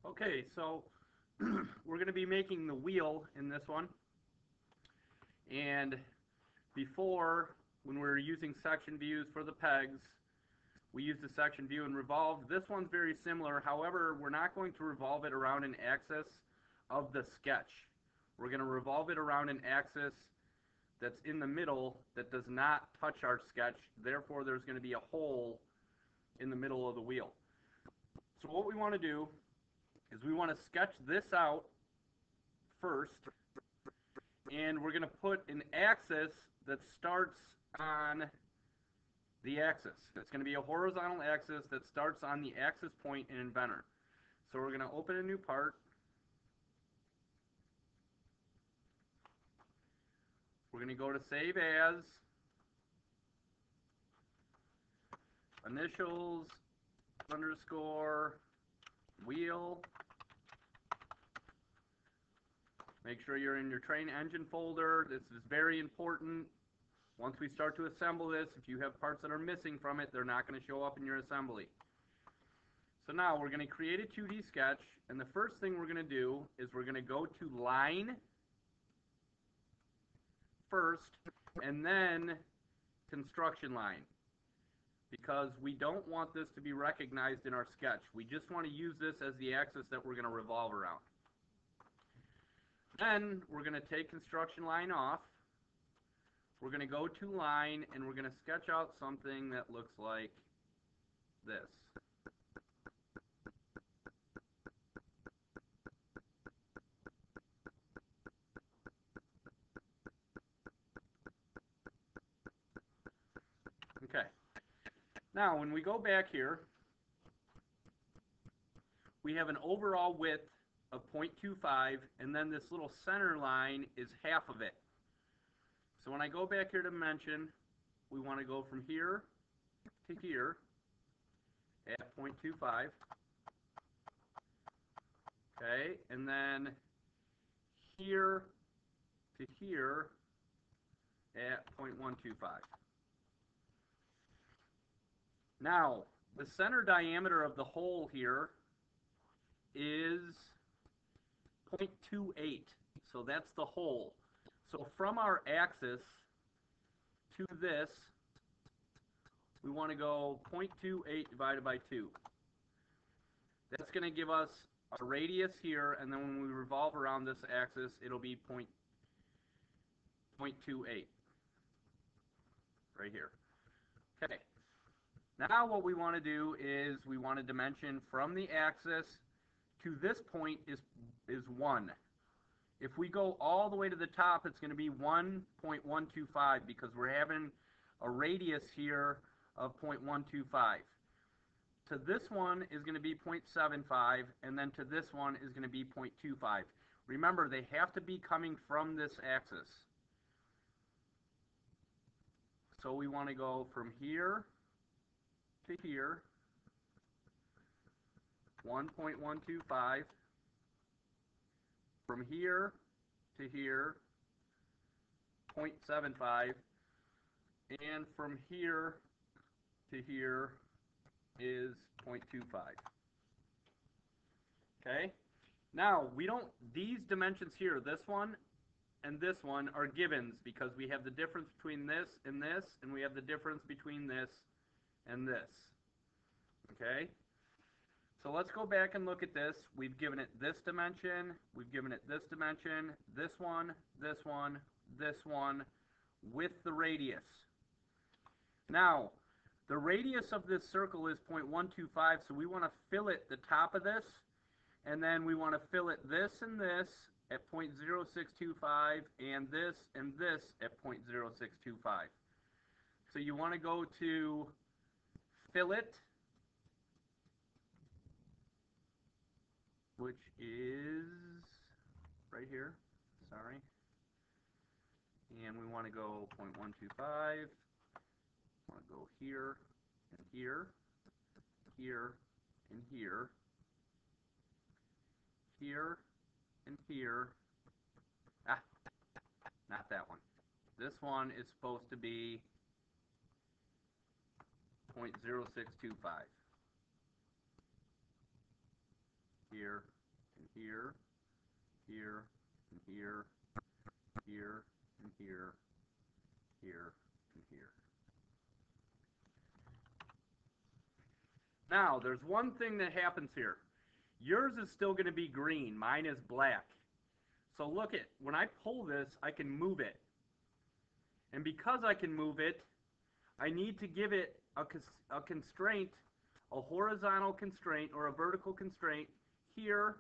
Okay, so we're going to be making the wheel in this one. And before, when we were using section views for the pegs, we used the section view and revolve. This one's very similar. However, we're not going to revolve it around an axis of the sketch. We're going to revolve it around an axis that's in the middle that does not touch our sketch. Therefore, there's going to be a hole in the middle of the wheel. So what we want to do is we want to sketch this out first, and we're going to put an axis that starts on the axis. It's going to be a horizontal axis that starts on the axis point in Inventor. So we're going to open a new part. We're going to go to Save As, Initials, underscore, Wheel. Make sure you're in your train engine folder. This is very important. Once we start to assemble this, if you have parts that are missing from it, they're not going to show up in your assembly. So now we're going to create a 2D sketch, and the first thing we're going to do is we're going to go to Line first, and then Construction Line, because we don't want this to be recognized in our sketch. We just want to use this as the axis that we're going to revolve around. Then we're going to take Construction Line off. We're going to go to Line, and we're going to sketch out something that looks like this. Okay. Now, when we go back here, we have an overall width of 0.25, and then this little center line is half of it. So when I go back here to dimension, we want to go from here to here at 0.25. Okay, and then here to here at 0.125. Now, the center diameter of the hole here is 0.28. So that's the hole. So from our axis to this, we want to go 0.28 divided by 2. That's going to give us a radius here, and then when we revolve around this axis, it'll be 0.28 right here. Okay. Now what we want to do is we want to dimension from the axis to this point is 1. If we go all the way to the top, it's going to be 1.125 because we're having a radius here of 0.125. To this one is going to be 0.75, and then to this one is going to be 0.25. Remember, they have to be coming from this axis. So we want to go from here to here, 1.125. From here to here, 0.75. And from here to here is 0.25. Okay? Now, these dimensions here, this one and this one are givens because we have the difference between this, and we have the difference between this and this. Okay? So let's go back and look at this. We've given it this dimension, we've given it this dimension, this one, this one, this one, with the radius. Now, the radius of this circle is 0.125, so we want to fillet the top of this, and then we want to fillet this and this at 0.0625, and this at 0.0625. So you want to go to Fillet, which is right here, sorry. And we want to go 0.125, want to go here, and here, here, and here, here, and here. Ah, not that one. This one is supposed to be 0.0625. Here, here, here, and here, here, and here, here, and here. Now, there's one thing that happens here. Yours is still going to be green. Mine is black. So look at, when I pull this, I can move it. And because I can move it, I need to give it a constraint, a horizontal constraint or a vertical constraint here.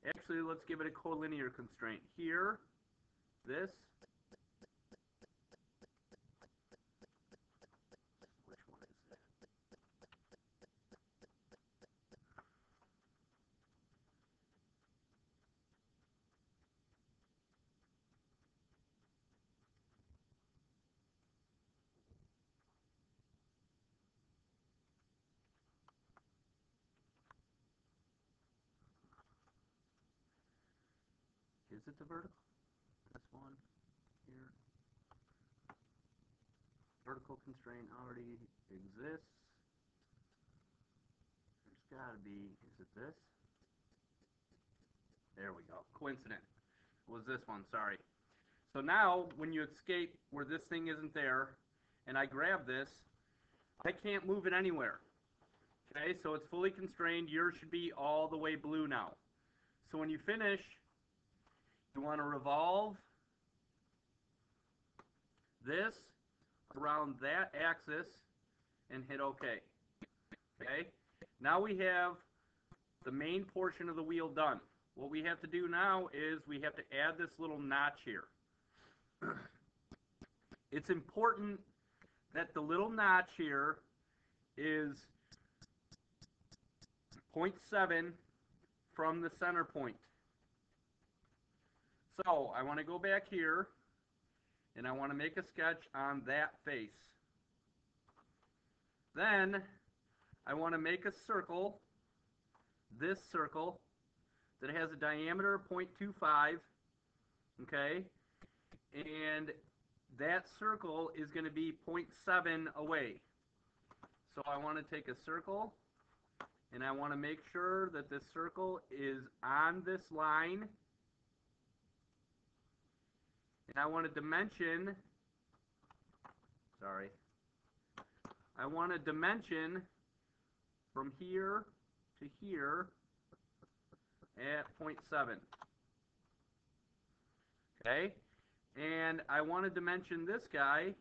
Actually, let's give it a collinear constraint here, this. Which one is that? Is it the vertical? This one here. Vertical constraint already exists. There's got to be, is it this? There we go. Coincident. It was this one, sorry. So now, when you escape where this thing isn't there, and I grab this, I can't move it anywhere. Okay, so it's fully constrained. Yours should be all the way blue now. So when you finish, you want to revolve this around that axis and hit OK. Okay, now we have the main portion of the wheel done. What we have to do now is we have to add this little notch here. It's important that the little notch here is 0.7 from the center point. So I want to go back here and I want to make a sketch on that face. Then I want to make a circle, this circle, that has a diameter of 0.25, okay? And that circle is going to be 0.7 away. So I want to take a circle, and I want to make sure that this circle is on this line. And I want to dimension, I want to dimension from here to here at 0.7. Okay? And I want to dimension this guy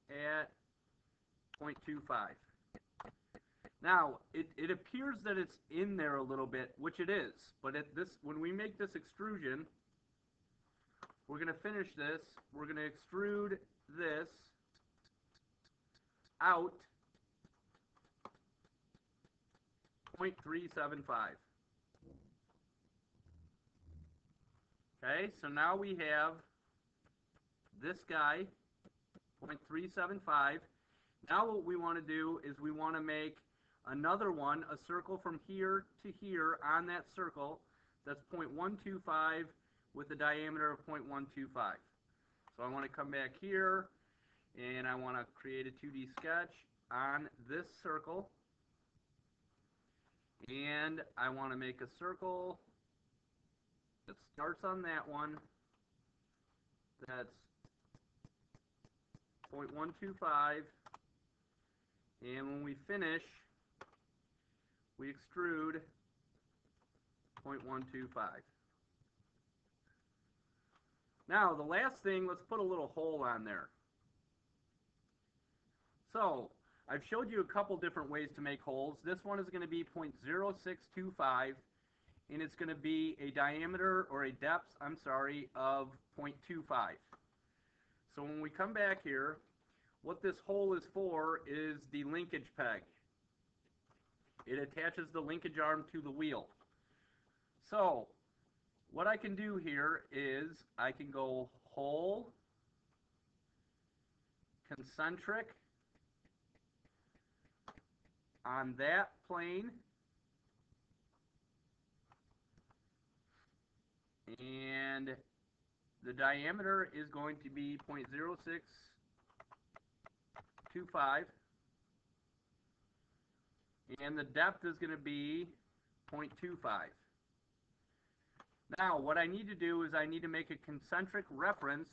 at 0.25. Now, it appears that it's in there a little bit, which it is. But when we make this extrusion, we're going to finish this. We're going to extrude this out 0.375. Okay, so now we have this guy, 0.375. Now what we want to do is we want to make another one, a circle from here to here on that circle that's 0.125 with a diameter of 0.125. So I want to come back here and I want to create a 2D sketch on this circle, and I want to make a circle that starts on that one that's 0.125, and when we finish we extrude 0.125. Now the last thing, let's put a little hole on there. So I've showed you a couple different ways to make holes. This one is going to be 0.0625, and it's going to be a diameter, or a depth, I'm sorry, of 0.25. So when we come back here, what this hole is for is the linkage peg. It attaches the linkage arm to the wheel. So what I can do here is I can go hole, concentric, on that plane, and the diameter is going to be 0.0625, and the depth is going to be 0.25. Now, what I need to do is I need to make a concentric reference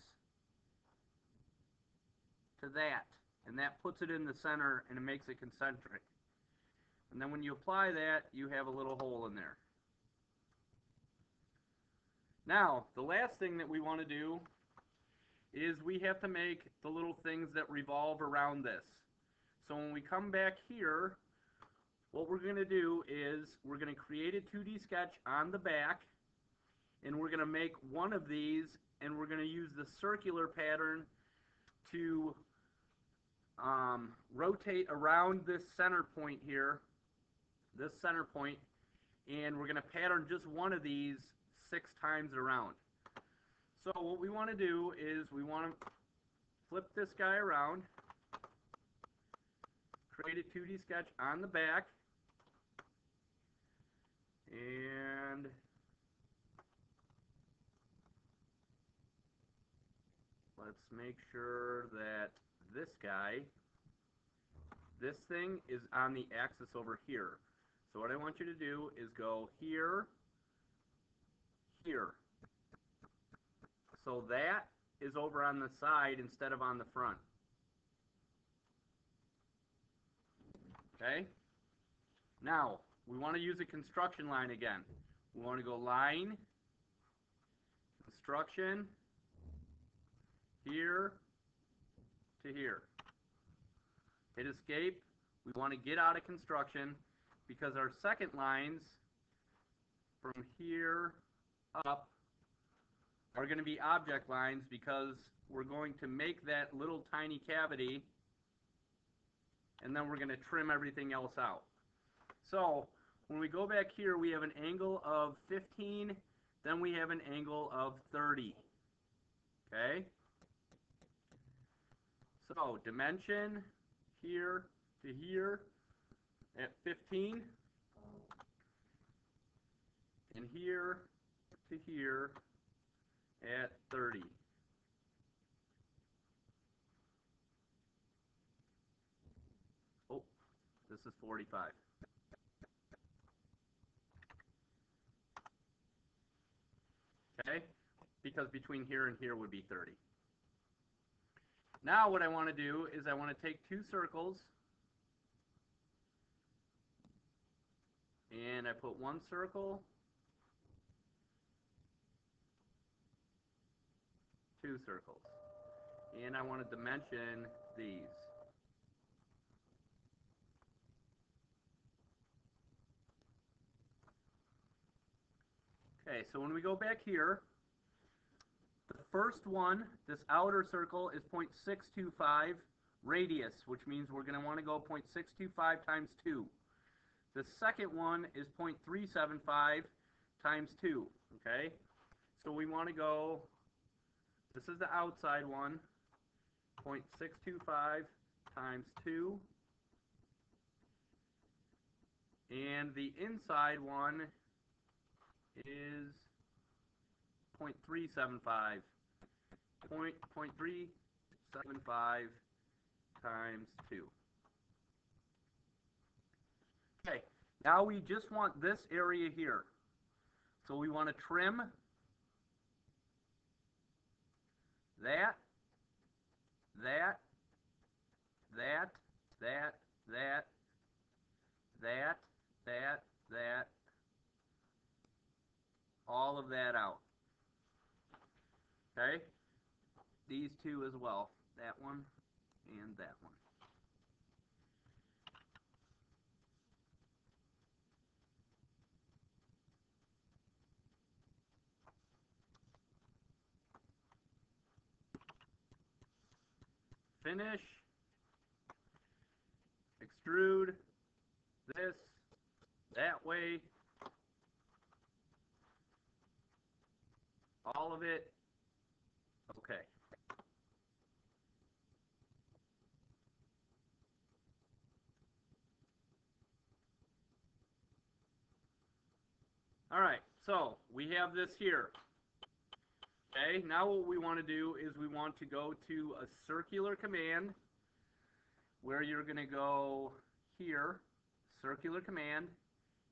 to that, and that puts it in the center and it makes it concentric. And then when you apply that, you have a little hole in there. Now, the last thing that we want to do is we have to make the little things that revolve around this. So when we come back here, what we're going to do is we're going to create a 2D sketch on the back, and we're going to make one of these, and we're going to use the circular pattern to rotate around this center point here, this center point, and we're going to pattern just one of these 6 times around. So what we want to do is we want to flip this guy around, create a 2D sketch on the back, and let's make sure that this guy, this thing is on the axis over here. So what I want you to do is go here, here. So that is over on the side instead of on the front. Okay? Now, we want to use a construction line again. We want to go line, construction, here to here. Hit escape. We want to get out of construction because our second lines from here up are going to be object lines because we're going to make that little tiny cavity and then we're going to trim everything else out. So when we go back here, we have an angle of 15, then we have an angle of 30. Okay? So dimension here to here at 15, and here to here at 30. Oh, this is 45. Okay? Because between here and here would be 30. Now what I want to do is I want to take 2 circles and I put 1 circle, 2 circles, and I want to dimension these. Okay, so when we go back here, the first one, this outer circle, is 0.625 radius, which means we're going to want to go 0.625 times 2. The second one is 0.375 times 2, okay? So we want to go, this is the outside one, 0.625 times 2. And the inside one is 0.375. 0.375 times 2. Okay, now we just want this area here. So we want to trim that, that, that, that, that, that, that, that, all of that out. Okay? These two as well. That one and that one. Finish. Extrude. This. That way. All of it. Okay. All right, so we have this here. Okay, now what we want to do is we want to go to a circular command where you're going to go here, circular command.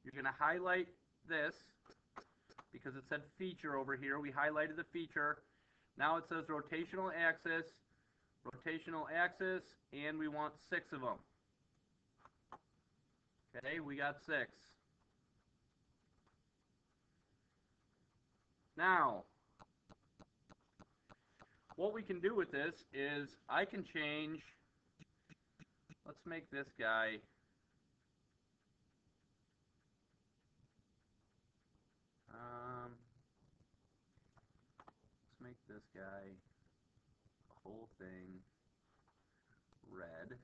You're going to highlight this because it said feature over here. We highlighted the feature. Now it says rotational axis, and we want 6 of them. Okay, we got 6. Now, what we can do with this is I can change, let's make this guy, let's make this guy, the whole thing, red.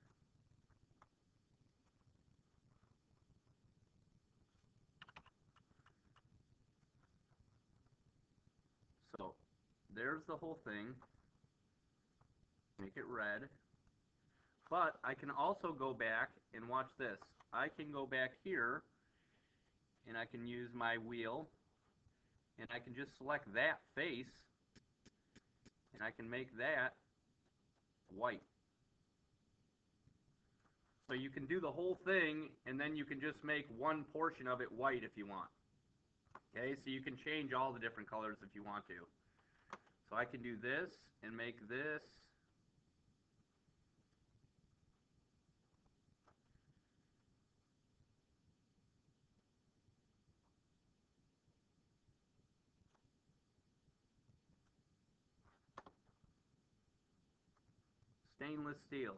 So, there's the whole thing. Make it red. But I can also go back and watch this. I can go back here and I can use my wheel and I can just select that face and I can make that white. So you can do the whole thing and then you can just make one portion of it white if you want. Okay, so you can change all the different colors if you want to. So I can do this and make this stainless steel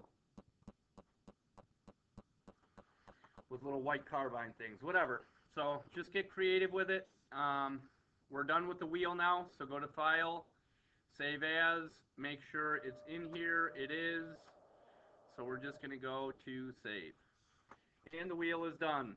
with little white carbine things, whatever. So just get creative with it. We're done with the wheel now, so go to File, Save As, make sure it's in here. It is. So we're just going to go to Save. And the wheel is done.